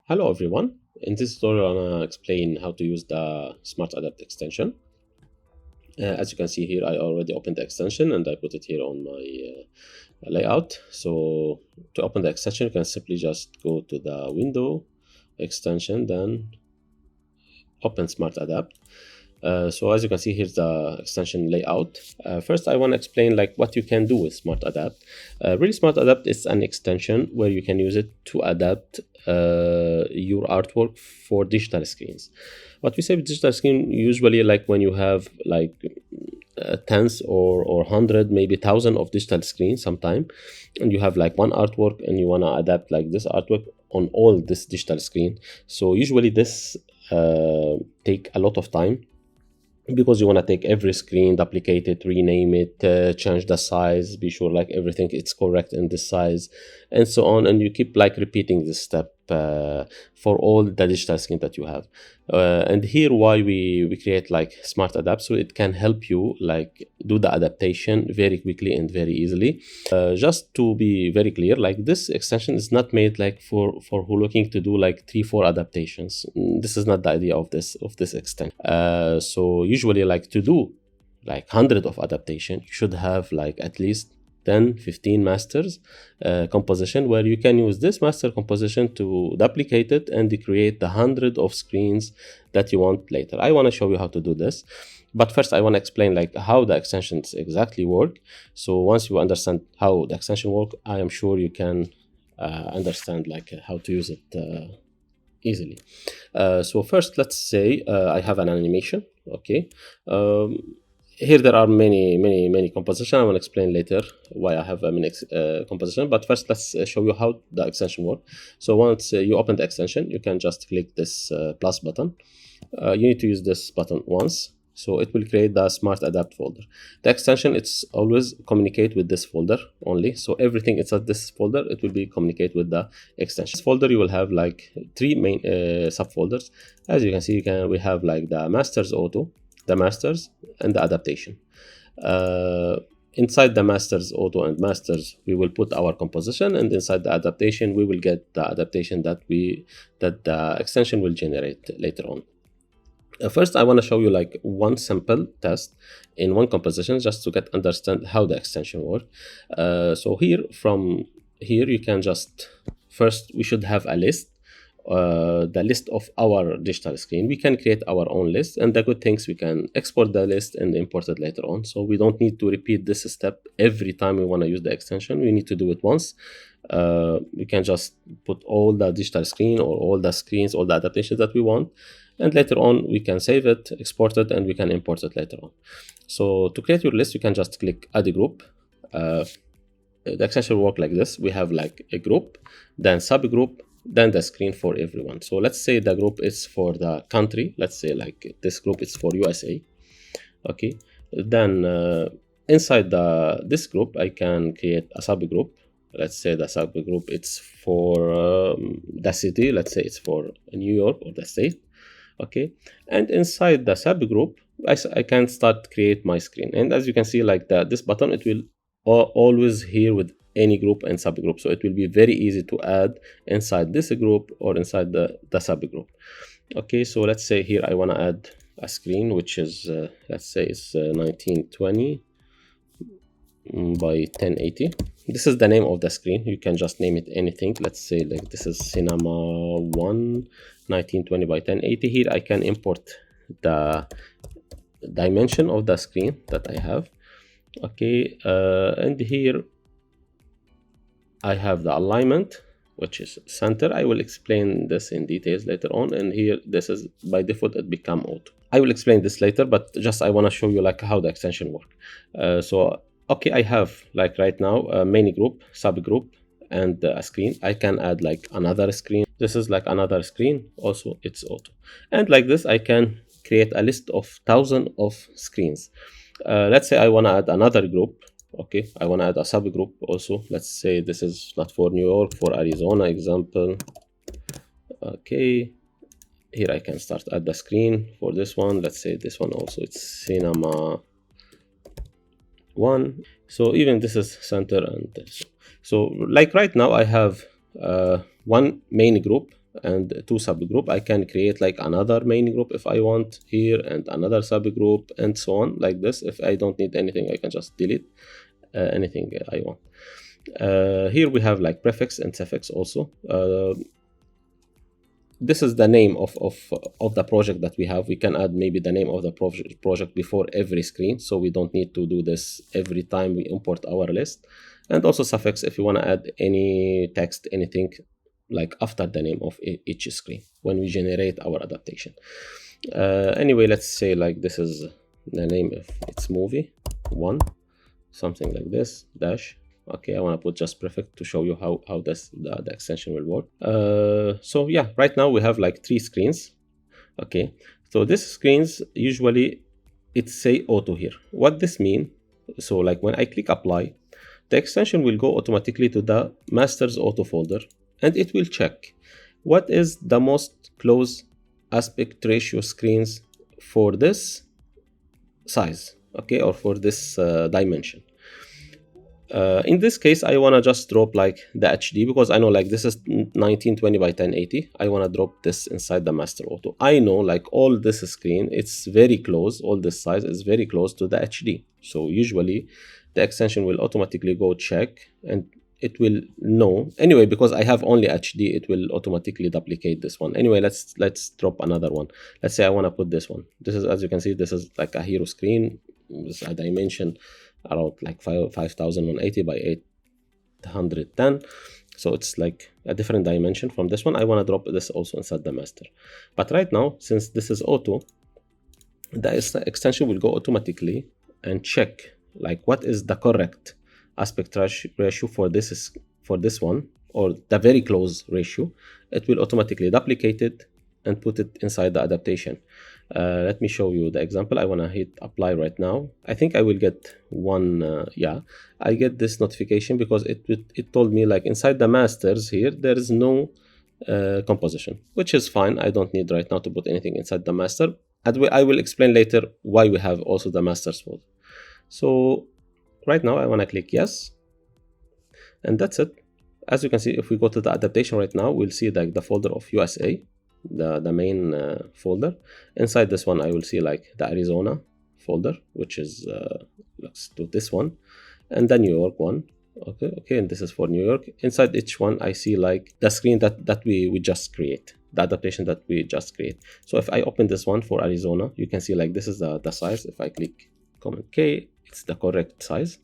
Hello everyone. In this tutorial, I'm gonna explain how to use the Smart Adapt extension. As you can see here, I already opened the extension and I put it here on my layout. So to open the extension, you can simply just go to the window extension, then open Smart Adapt. So as you can see, here's the extension layout. First, I want to explain like what you can do with Smart Adapt. Really, Smart Adapt is an extension where you can use it to adapt your artwork for digital screens. What we say with digital screen, usually like when you have like tens or hundred, maybe thousand of digital screens sometime, and you have like one artwork and you want to adapt like this artwork on all this digital screen. So usually this take a lot of time because you want to take every screen, duplicate it, rename it, change the size, be sure like everything it's correct in this size, and so on. And you keep like repeating this step for all the digital screen that you have. And here why we create like Smart Adapt, so it can help you like do the adaptation very quickly and very easily. Just to be very clear, like this extension is not made like for who looking to do like 3-4 adaptations. This is not the idea of this extension. So usually like to do like hundred of adaptation, you should have like at least 10-15 masters composition, where you can use this master composition to duplicate it and create the hundred of screens that you want later. I want to show you how to do this, but first I want to explain like how the extensions exactly work. So once you understand how the extension work, I am sure you can understand like how to use it easily. So first, let's say I have an animation. Okay. Here there are many composition. I will explain later why I have a many composition, but first let's show you how the extension work. So once you open the extension, you can just click this plus button. You need to use this button once, so it will create the Smart Adapt folder. The extension, it's always communicate with this folder only, so everything inside this folder, it will be communicate with the extension. This folder, you will have like three main subfolders. As you can see, we have like the masters auto, the masters, and the adaptation. Inside the masters auto and masters, we will put our composition, and inside the adaptation, we will get the adaptation that the extension will generate later on. First, I want to show you like one simple test in one composition just to get understand how the extension work. So from here you can just first we should have a list, the list of our digital screen. We can create our own list, and the good things we can export the list and import it later on. So we don't need to repeat this step every time we want to use the extension. We need to do it once. We can just put all the digital screen or all the screens, all the adaptations that we want, and later on we can save it, export it, and we can import it later on. So to create your list, you can just click add a group. The extension will work like this. We have like a group, then subgroup, then the screen for everyone. So let's say the group is for the country. Let's say like this group is for USA. Okay, then inside this group I can create a subgroup. Let's say the subgroup it's for the city. Let's say it's for New York or the state. Okay, and inside the subgroup I can start create my screen, and as you can see like this button, it will always here with any group and subgroup, so it will be very easy to add inside this group or inside the subgroup. Okay, so let's say here I want to add a screen which is let's say it's 1920 by 1080. This is the name of the screen. You can just name it anything. Let's say like this is cinema 1 1920 by 1080. Here I can import the dimension of the screen that I have. Okay, and here I have the alignment, which is center. I will explain this in details later on, and here this is by default it become auto. I will explain this later, but just I want to show you like how the extension work. So okay, I have like right now a main group, subgroup, and a screen. I can add like another screen. This is like another screen, also it's auto. And like this I can create a list of thousands of screens. Let's say I want to add another group. Okay, I want to add a subgroup also. Let's say this is not for New York, for Arizona example. Okay, here I can start add the screen for this one. Let's say this one also, it's cinema 1. So even this is center, and so like right now I have one main group and two subgroup. I can create like another main group if I want here, and another subgroup, and so on, like this. If I don't need anything, I can just delete anything I want. Here we have like prefix and suffix also. This is the name of the project that we have. We can add maybe the name of the project before every screen, so we don't need to do this every time we import our list. And also suffix if you want to add any text, anything like after the name of each screen when we generate our adaptation. Anyway, let's say like this is the name if it's movie 1, something like this, dash. Okay, I want to put just prefix to show you how this the extension will work. So yeah, right now we have like 3 screens. Okay, so this screens usually it say auto here. What this mean? So like when I click apply, the extension will go automatically to the master's auto folder, and it will check what is the most close aspect ratio screens for this size, okay, or for this dimension. In this case, I want to just drop like the HD, because I know like this is 1920 by 1080. I want to drop this inside the master auto. I know like all this screen, it's very close, all this size is very close to the HD. So usually the extension will automatically go check, and it will know. Anyway, because I have only HD, it will automatically duplicate this one. Anyway, let's drop another one. Let's say I want to put this one. This is, as you can see, this is like a hero screen. This is a dimension around like 5180 by 810. So it's like a different dimension from this one. I want to drop this also inside the master. But right now, since this is auto, the extension will go automatically and check like what is the correct aspect ratio for this one, or the very close ratio. It will automatically duplicate it and put it inside the adaptation. Let me show you the example. I want to hit apply right now. I think I will get one. Yeah, I get this notification because it told me like inside the masters here there is no composition, which is fine. I don't need right now to put anything inside the master. And I will explain later why we have also the masters folder. So right now I want to click yes, and that's it. As you can see, if we go to the adaptation right now, we'll see like the folder of USA, the main folder. Inside this one I will see like the Arizona folder, which is let's do this one, and the New York one. Okay, and this is for New York. Inside each one I see like the screen that we just create, the adaptation that we just create. So if I open this one for Arizona, you can see like this is the size. If I click Command K, it's the correct size.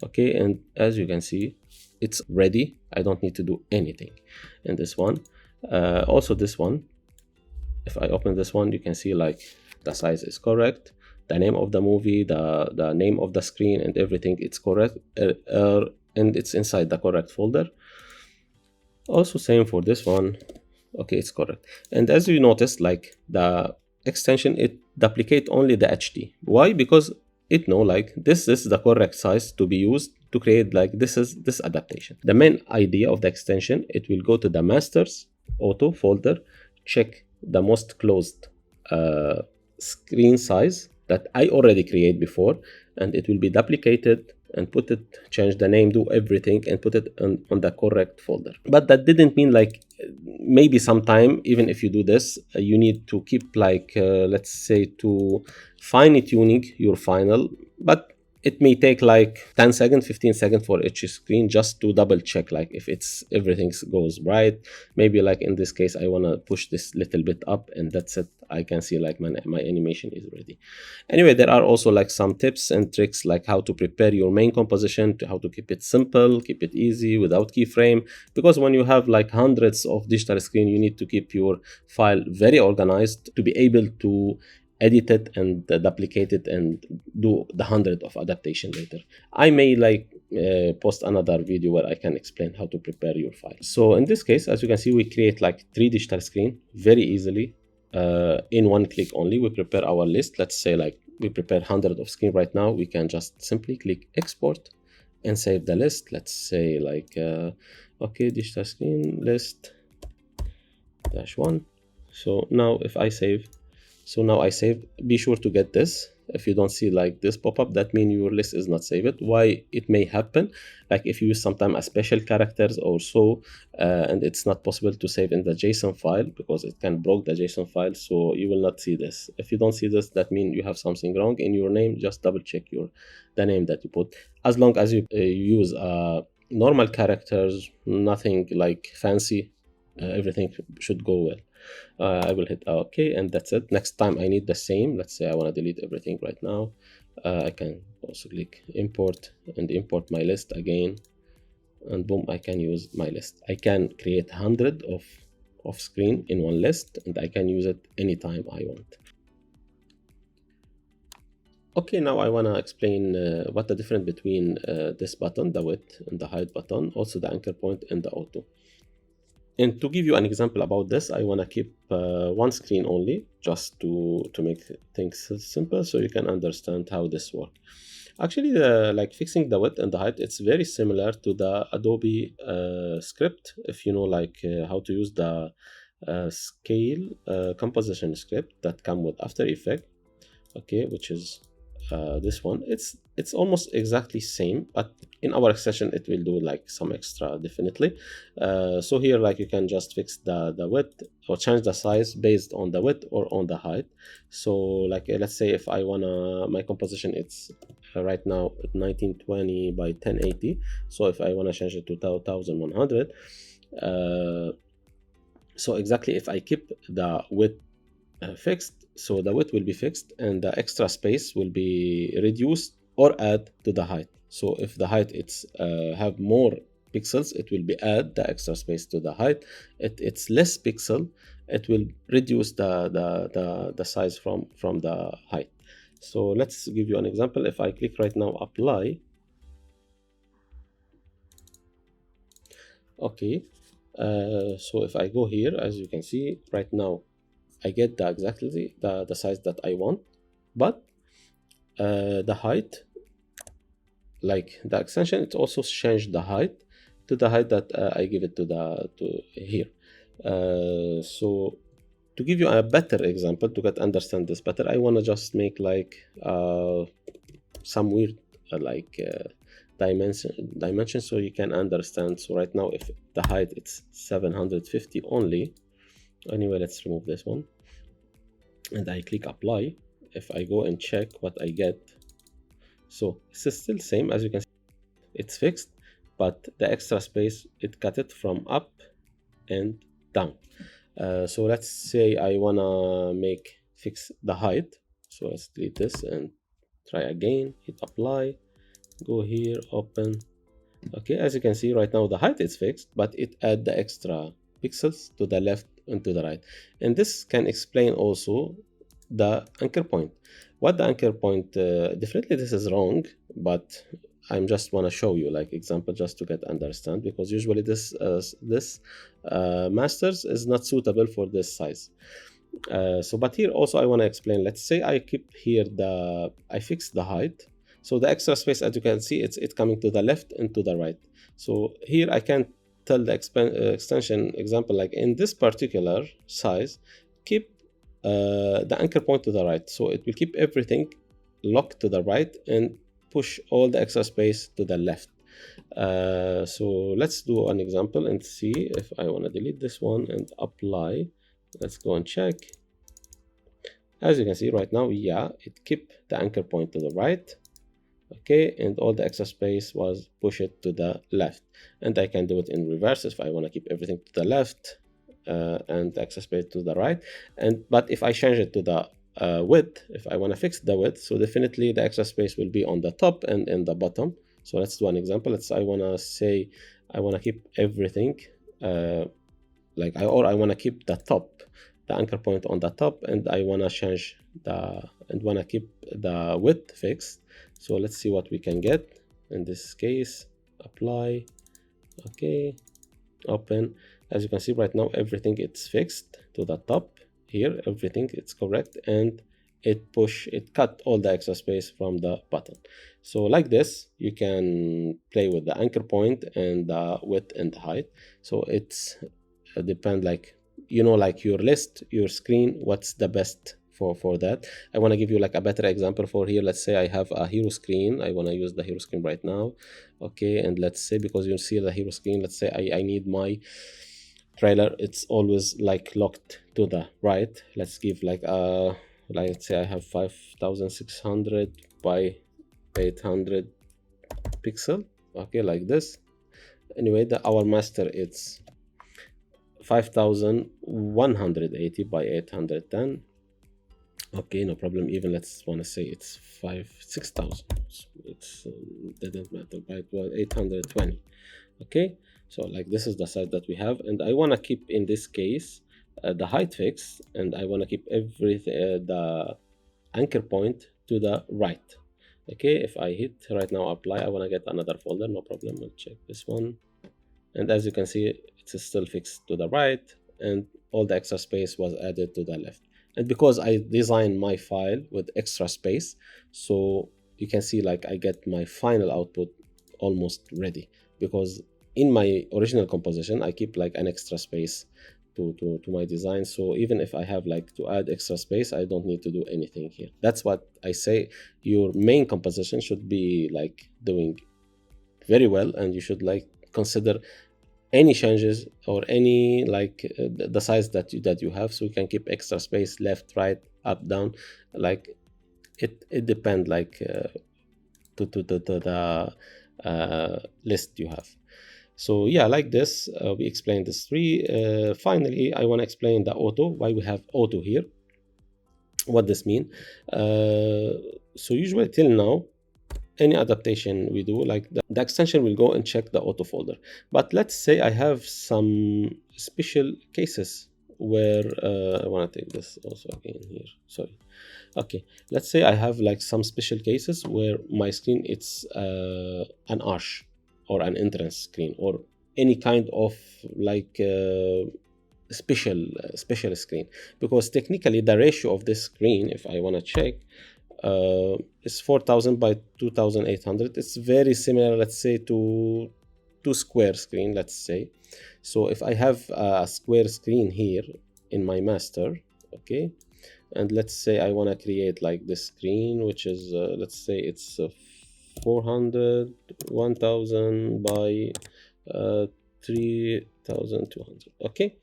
Okay, and as you can see, it's ready. I don't need to do anything in this one. Also this one, if I open this one, you can see like the size is correct, the name of the movie, the name of the screen, and everything, it's correct, and it's inside the correct folder. Also same for this one. Okay, it's correct. And as you notice, like the extension, it duplicate only the HD. Why? Because it know like this is the correct size to be used to create like this adaptation. The main idea of the extension, it will go to the masters auto folder, check the most closed screen size that I already created before, and it will be duplicated and put it, change the name, do everything, and put it on the correct folder. But that didn't mean like maybe sometime, even if you do this, you need to keep like let's say to fine tuning your final, but it may take like 10 seconds, 15 seconds for each screen, just to double check like if everything goes right. Maybe like in this case I want to push this little bit up, and that's it. I can see like my animation is ready. Anyway, there are also like some tips and tricks like how to prepare your main composition, to how to keep it simple, keep it easy without keyframe, because when you have like hundreds of digital screen, you need to keep your file very organized to be able to edit it and duplicate it and do the 100 of adaptation later. I may like post another video where I can explain how to prepare your file. So in this case, as you can see, we create like 3 digital screen very easily in one click only. We prepare our list. Let's say like we prepare 100 of screen right now. We can just simply click export and save the list. Let's say like okay, digital screen list -1. So now if I save, be sure to get this if you don't see like this pop-up, that means your list is not saved. Why it may happen, like if you use sometimes a special characters or so, and it's not possible to save in the JSON file because it can broke the JSON file, so you will not see this. If you don't see this, that means you have something wrong in your name. Just double check the name that you put. As long as you use normal characters, nothing like fancy, everything should go well. I will hit OK, and that's it. Next time I need the same. Let's say I want to delete everything right now. I can also click import and import my list again, and boom, I can use my list. I can create 100 of screen in one list, and I can use it anytime I want. Okay, now I want to explain what the difference between this button, the width, and the height button, also the anchor point and the auto. And to give you an example about this, I want to keep one screen only, just to make things simple so you can understand how this works. Actually, like fixing the width and the height, it's very similar to the Adobe script. If you know like how to use the scale composition script that come with After Effects, okay, which is this one. It's almost exactly same, but in our extension it will do like some extra definitely. So here like you can just fix the width or change the size based on the width or on the height. So like let's say if I wanna, my composition it's right now at 1920 by 1080. So if I wanna change it to 1100, so exactly if I keep the width fixed, so the width will be fixed and the extra space will be reduced or add to the height. So if the height it's have more pixels, it will be add the extra space to the height. It's less pixel, it will reduce the size from the height. So let's give you an example. If I click right now apply, okay, so if I go here, as you can see right now, I get exactly the size that I want, but the height, like the extension, it also changed the height to the height that I give it to here. So to give you a better example to get understand this better, I want to just make like some weird dimension so you can understand. So right now if the height it's 750 only, anyway, let's remove this one and I click apply. If I go and check what I get, so it's still same. As you can see, it's fixed, but the extra space it cut it from up and down. So let's say I wanna fix the height. So let's delete this and try again, hit apply, go here, open. Okay, as you can see right now the height is fixed, but it add the extra pixels to the left and to the right. And this can explain also the anchor point. What the anchor point, definitely this is wrong, but I'm just want to show you like example just to get understand, because usually this masters is not suitable for this size. So but here also I want to explain. Let's say I keep here I fix the height, so the extra space, as you can see, it's coming to the left and to the right. So here I can tell the extension example, like in this particular size, keep the anchor point to the right. So it will keep everything locked to the right and push all the extra space to the left. So let's do an example and see if I want to delete this one and apply. Let's go and check. As you can see right now, yeah, it kept the anchor point to the right. Okay, and all the extra space was pushed to the left. And I can do it in reverse if I want to keep everything to the left and the extra space to the right. But if I change it to the width, if I want to fix the width, so definitely the extra space will be on the top and in the bottom. So let's do an example. I want to say I want to keep everything I want to keep the anchor point on the top, and I want to change want to keep the width fixed. So let's see what we can get in this case. Apply. Okay, open. As you can see right now, everything it's fixed to the top here. Everything it's correct, and it cut all the extra space from the button. So like this, you can play with the anchor point and the width and the height. So it's depend like, like your list, your screen, what's the best for that. I want to give you like a better example for here. Let's say I have a hero screen. I want to use the hero screen right now. Okay, and let's say, because you see the hero screen, let's say I need my trailer, it's always like locked to the right. Let's give like let's say I have 5600 by 800 pixel. Okay, like this. Anyway, our master, it's 5180 by 810. Okay, no problem. Even let's want to say it's 6000. It's didn't matter, by 820. Okay, so like this is the side that we have, and I want to keep in this case the height fixed, and I want to keep everything the anchor point to the right. Okay, if I hit right now apply, I want to get another folder, no problem. I'll check this one, and as you can see, it's still fixed to the right, and all the extra space was added to the left. And because I designed my file with extra space, so you can see like I get my final output almost ready, because in my original composition I keep like an extra space to my design. So even if I have like to add extra space, I don't need to do anything here. That's what I say, your main composition should be like doing very well, and you should like consider any changes or any like the size that you have, so you can keep extra space left, right, up, down. Like it depends like to the list you have. So yeah, like this we explained this three. Finally, I want to explain the auto, why we have auto here, what this mean. So usually till now, any adaptation we do, like the extension will go and check the auto folder. But let's say I have some special cases where I want to take this also again here, sorry. Okay, let's say I have like some special cases where my screen, it's an arch or an entrance screen, or any kind of like special screen, because technically the ratio of this screen, if I want to check, is 4000 by 2800. It's very similar, let's say, to square screen, let's say. So if I have a square screen here in my master, okay, and let's say I want to create like this screen, which is let's say it's 1000 by 3200. Okay,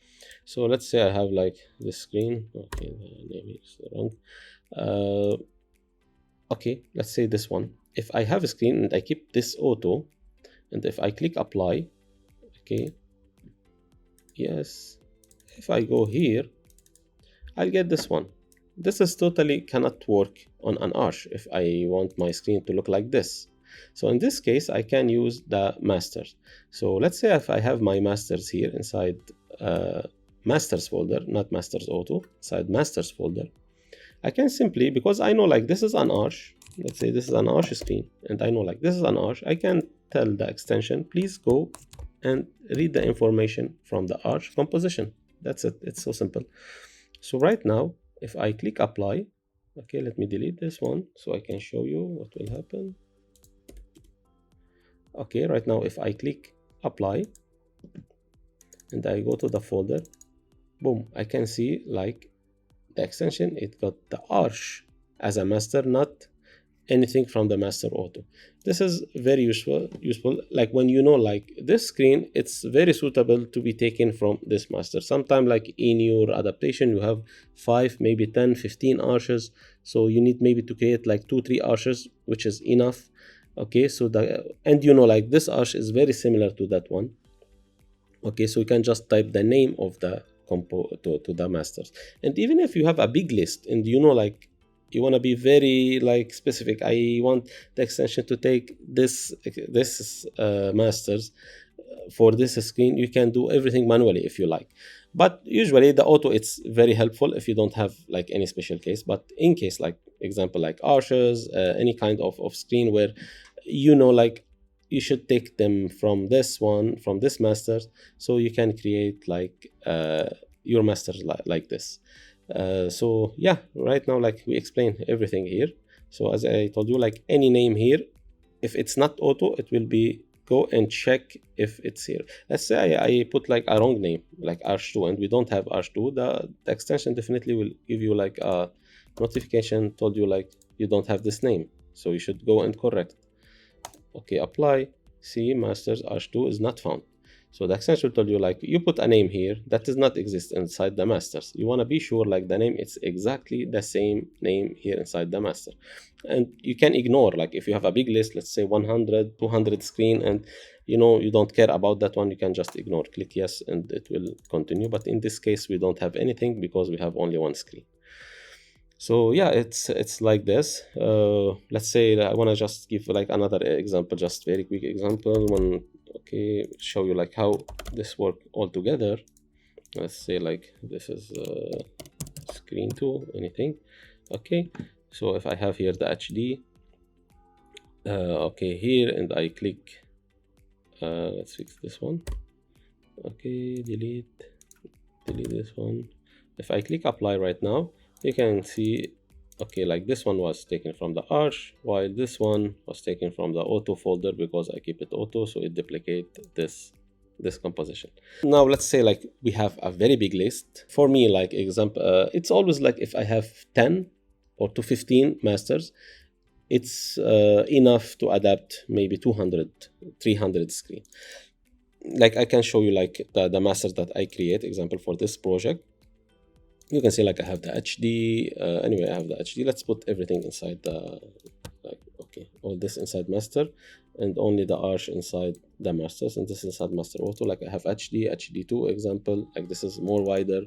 so let's say I have like this screen. Okay, the name is wrong. Okay, let's say this one. If I have a screen and I keep this auto, and if I click apply, okay, yes, if I go here, I'll get this one. This is totally cannot work on an arch if I want my screen to look like this. So in this case, I can use the masters. So let's say if I have my masters here inside masters folder, not masters auto, inside masters folder, I can simply, because I know like this is an arch, let's say this is an arch screen, and I know like this is an arch, I can tell the extension, please go and read the information from the arch composition. That's it. It's so simple. So right now, if I click apply, okay, let me delete this one so I can show you what will happen. Okay, right now, if I click apply and I go to the folder, boom, I can see like the extension, it got the arch as a master, not anything from the master auto. This is very useful like when you know like this screen, it's very suitable to be taken from this master. Sometimes like in your adaptation you have 5, maybe 10, 15 arches, so you need maybe to create like 2-3 arches, which is enough. Okay, so and you know like this arch is very similar to that one. Okay, so you can just type the name of the compo to the masters. And even if you have a big list and you know like you want to be very like specific, I want the extension to take this masters for this screen, you can do everything manually if you like. But usually the auto, it's very helpful if you don't have like any special case. But in case like example like arches, any kind of screen where you know like you should take them from this one, from this masters, so you can create like your masters like this. So yeah, right now like we explained everything here. So as I told you, like any name here, if it's not auto, it will be go and check if it's here. Let's say I put like a wrong name like arch2 and we don't have arch2, the extension definitely will give you like a notification told you like you don't have this name, so you should go and correct. Okay, apply. See, masters arch2 is not found. So the extension will tell you like you put a name here that does not exist inside the masters. You want to be sure like the name it's exactly the same name here inside the master. And you can ignore like if you have a big list, let's say 100, 200 screen, and you don't care about that one, you can just ignore. Click yes and it will continue. But in this case, we don't have anything because we have only one screen. So yeah, it's like this. Let's say that I want to just give like another example, just very quick example. Okay, show you like how this work all together. Let's say like this is screen 2, anything. Okay, so if I have here the HD, okay, here, and I click, let's fix this one. Okay, delete this one. If I click apply right now, you can see, okay, like this one was taken from the arch, while this one was taken from the auto folder because I keep it auto, so it duplicate this composition. Now let's say like we have a very big list. For me, like example, it's always like if I have 10 or to 15 masters, it's enough to adapt maybe 200, 300 screen. Like I can show you like the masters that I create, example for this project. You can see like I have the HD. Anyway, I have the HD. Let's put everything inside the, like, okay, all this inside master, and only the arch inside the masters, and this inside master auto. Like I have HD, HD2 example, like this is more wider.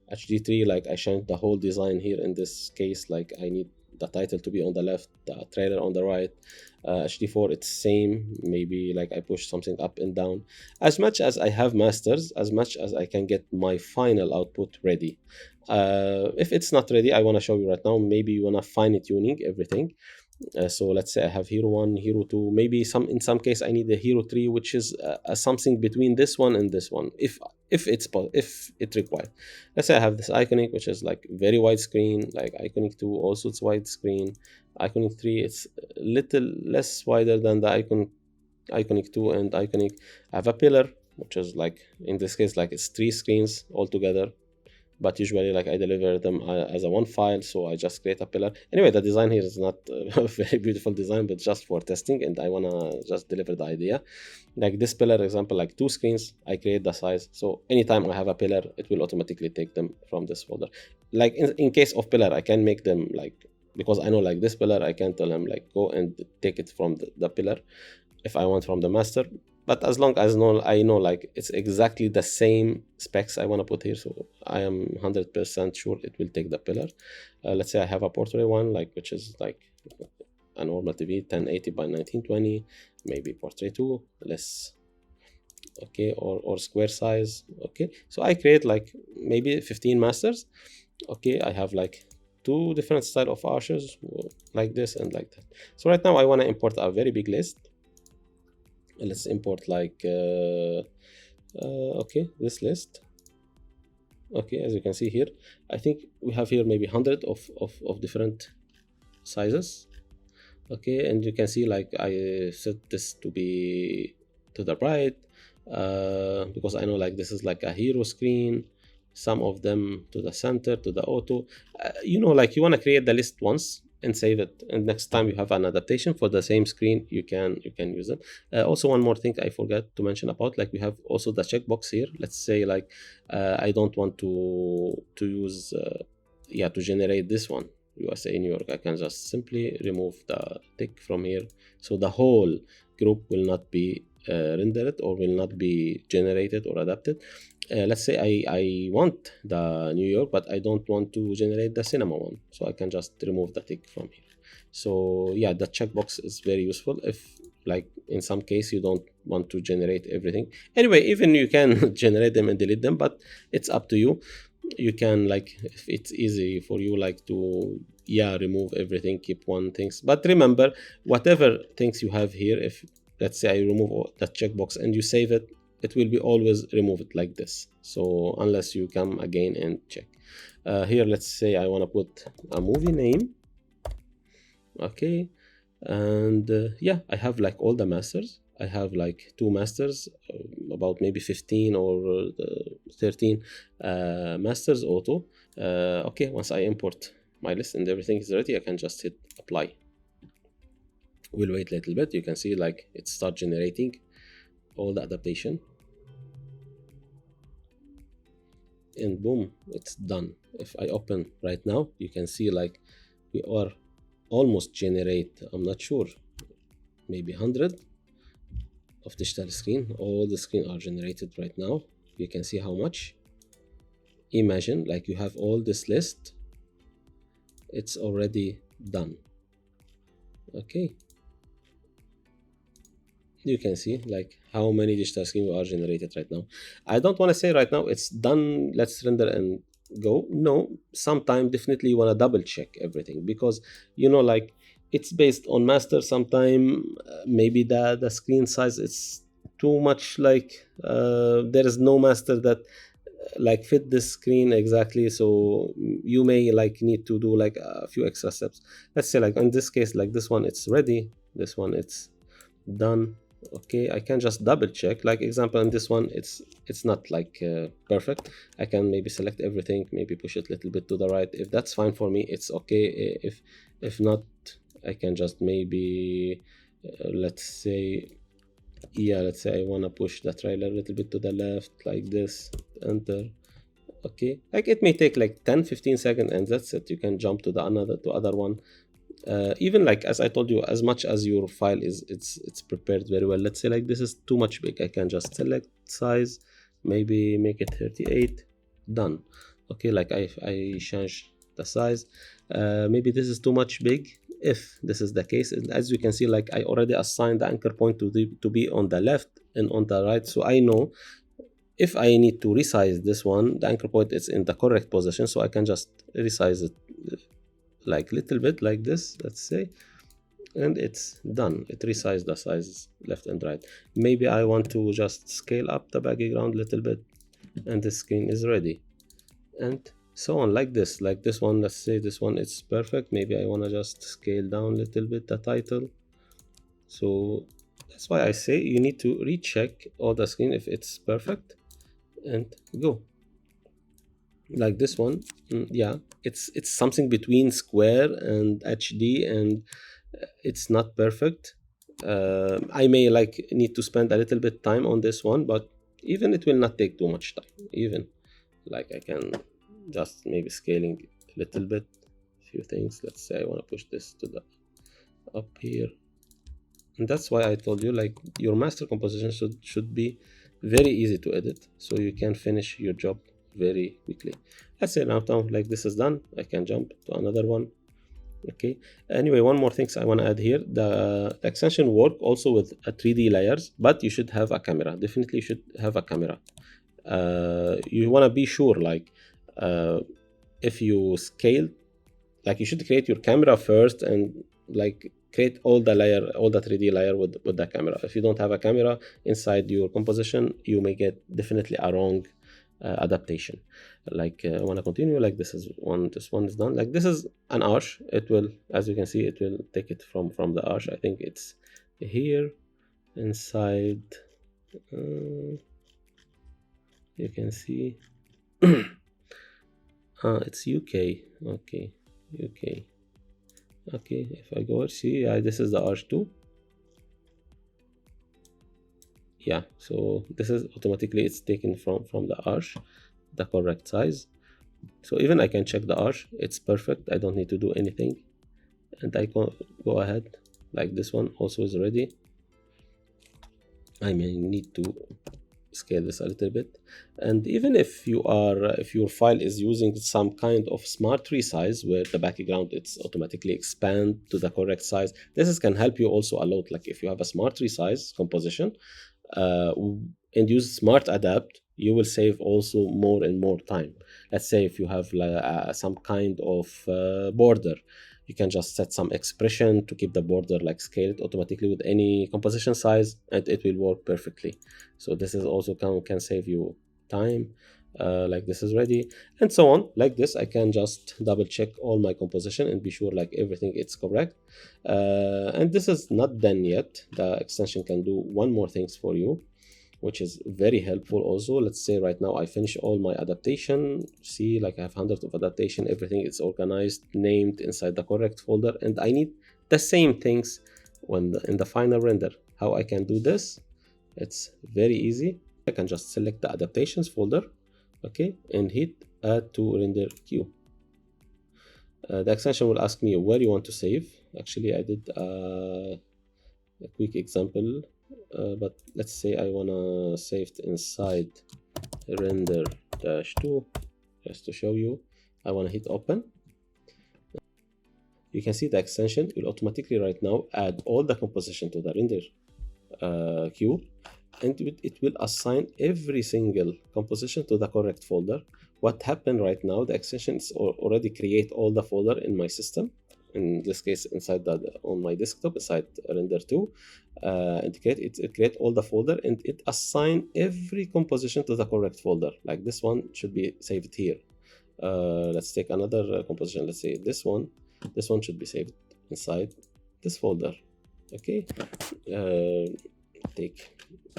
HD3, like I changed the whole design here in this case, like I need the title to be on the left, the trailer on the right. HD4, it's same, maybe like I push something up and down. As much as I have masters, as much as I can get my final output ready. If it's not ready, I want to show you right now, maybe you want to fine tuning everything. So let's say I have hero 1, hero 2, maybe in some case I need a hero 3, which is something between this one and this one, if it required. Let's say I have this iconic, which is like very wide screen, like iconic 2 also it's wide screen, iconic 3 it's a little less wider than the iconic 2, and iconic I have a pillar, which is like in this case like it's 3 screens altogether, but usually like I deliver them as a one file, so I just create a pillar. Anyway, the design here is not a very beautiful design, but just for testing, and I want to just deliver the idea. Like this pillar example, like 2 screens, I create the size, so anytime I have a pillar, it will automatically take them from this folder. Like in case of pillar, I can make them like, because I know like this pillar, I can tell them like go and take it from the pillar if I want from the master. But as long as I know like it's exactly the same specs I want to put here, so I am 100% sure it will take the pillar. Let's say I have a portrait one, like which is like a normal TV 1080 by 1920, maybe portrait 2 less, okay, or square size. Okay, so I create like maybe 15 masters. Okay, I have like 2 different style of arches, like this and like that. So right now I want to import a very big list. Let's import like okay, this list. Okay, as you can see here, I think we have here maybe 100 of different sizes. Okay, and you can see like I set this to be to the right, because I know like this is like a hero screen, some of them to the center, to the auto. Like you want to create the list once and save it, and next time you have an adaptation for the same screen, you can use it. Also, one more thing I forgot to mention about, like we have also the checkbox here. Let's say like I don't want to use to generate this one, USA New York. I can just simply remove the tick from here, so the whole group will not be rendered or will not be generated or adapted. Let's say I want the New York, but I don't want to generate the cinema one, so I can just remove the tick from here. So yeah, the checkbox is very useful if like in some case you don't want to generate everything. Anyway, even you can generate them and delete them, but it's up to you. You can, like, if it's easy for you, like to remove everything, keep one things, but remember whatever things you have here, if let's say I remove that checkbox and you save it, it will be always removed like this, so unless you come again and check. Here let's say I want to put a movie name. Okay, and I have like all the masters. I have like 2 masters, about maybe 15 or 13 masters auto. Okay, once I import my list and everything is ready, I can just hit apply. We'll wait a little bit. You can see like it start generating all the adaptation, and boom, it's done. If I open right now, you can see like we are almost generate, I'm not sure, maybe 100 of digital screen. All the screen are generated right now. You can see how much. Imagine like you have all this list, it's already done. Okay, you can see like how many digital screen are generated right now. I don't want to say right now it's done, let's render and go. No, sometime definitely you want to double check everything, because you know like it's based on master. Sometime maybe the screen size is too much, like there is no master that like fit this screen exactly, so you may like need to do like a few extra steps. Let's say like in this case, like this one it's ready, this one it's done. Okay, I can just double check, like example in this one it's not like perfect. I can maybe select everything, maybe push it a little bit to the right. If that's fine for me, it's okay. If not, I can just maybe let's say, yeah, let's say I want to push the trailer a little bit to the left like this, enter. Okay, like it may take like 10-15 seconds and that's it. You can jump to the other one. Even like as I told you, as much as your file is it's prepared very well. Let's say like this is too much big, I can just select size, maybe make it 38, done. Okay, like I changed the size. Maybe this is too much big. If this is the case, and as you can see, like I already assigned the anchor point to be on the left and on the right, so I know if I need to resize this one, the anchor point is in the correct position, so I can just resize it like little bit like this, let's say, and it's done. It resized the sizes left and right. Maybe I want to just scale up the background a little bit, and the screen is ready, and so on, like this. Like this one, let's say this one it's perfect. Maybe I want to just scale down a little bit the title. So that's why I say you need to recheck all the screen if it's perfect and go. Like this one, yeah, it's something between square and HD, and it's not perfect. I may like need to spend a little bit time on this one, but even it will not take too much time. Even like I can just maybe scaling a little bit, few things. Let's say I want to push this to the up here, and that's why I told you like your master composition should be very easy to edit, so you can finish your job very quickly. Let's say now like this is done, I can jump to another one. Okay, anyway, one more things I want to add here. The extension work also with 3D layers, but you should have a camera. Definitely you should have a camera. You want to be sure like if you scale, like you should create your camera first and like create all the 3D layer with the camera. If you don't have a camera inside your composition, you may get definitely a wrong adaptation. Like I want to continue, like this one is done. Like this is an arch. It will, as you can see, it will take it from the arch. I think it's here inside. You can see it's UK. Okay, UK. Okay, if I go see, this is the arch too. Yeah, so this is automatically it's taken from the arch, the correct size. So even I can check the arch, it's perfect. I don't need to do anything, and I can go ahead. Like this one also is ready. I may need to scale this a little bit, and even if your file is using some kind of smart resize where the background it's automatically expand to the correct size, this can help you also a lot. Like if you have a smart resize composition and use smart adapt, you will save also more and more time. Let's say if you have some kind of border, you can just set some expression to keep the border like scaled automatically with any composition size, and it will work perfectly. So this is also can save you time. Like this is ready, and so on. Like this, I can just double check all my composition and be sure like everything it's correct. And this is not done yet. The extension can do one more things for you. which is very helpful also. Let's say right now I finish all my adaptation. See, like I have hundreds of adaptation, everything is organized, named inside the correct folder, and I need the same things in the final render. How I can do this? It's very easy. I can just select the adaptations folder, okay, and hit add to render queue. The extension will ask me where you want to save. Actually, I did a quick example, but let's say I wanna save it inside render-2, just to show you. I wanna hit open. You can see the extension will automatically right now add all the composition to the render queue, and it will assign every single composition to the correct folder. What happened right now, the extension is already create all the folder in my system, in this case inside on my desktop, inside render2, and it create all the folder, and it assign every composition to the correct folder. Like this one should be saved here. Let's take another composition. Let's say this one should be saved inside this folder. Okay, take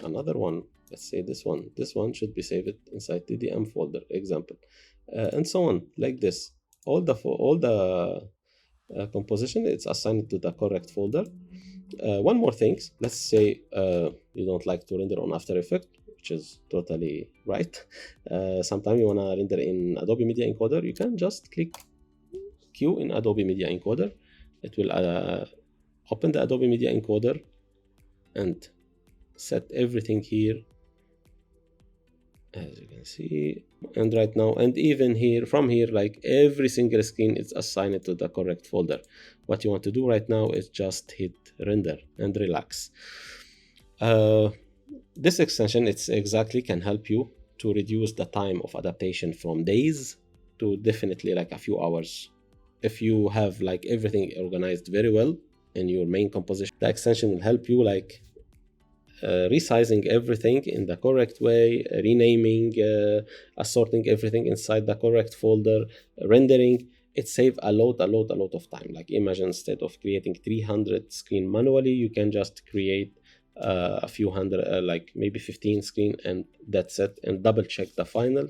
another one. Let's say this one should be saved inside TDM folder, example, and so on, like this. All the composition, it's assigned to the correct folder. One more thing, let's say you don't like to render on After Effects, which is totally right. Sometimes you want to render in Adobe Media Encoder. You can just click Q in Adobe Media Encoder. It will open the Adobe Media Encoder and set everything here, as you can see. And right now, and even here, from here, like every single screen is assigned to the correct folder. What you want to do right now is just hit render and relax. This extension, it's exactly can help you to reduce the time of adaptation from days to definitely like a few hours. If you have like everything organized very well in your main composition, the extension will help you like resizing everything in the correct way, renaming, assorting everything inside the correct folder, rendering. It saves a lot of time. Like imagine instead of creating 300 screen manually, you can just create a few hundred, like maybe 15 screen, and that's it, and double check the final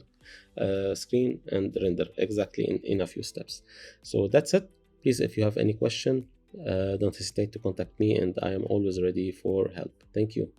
screen and render exactly in a few steps. So that's it. Please, if you have any question, don't hesitate to contact me, and I am always ready for help. Thank you.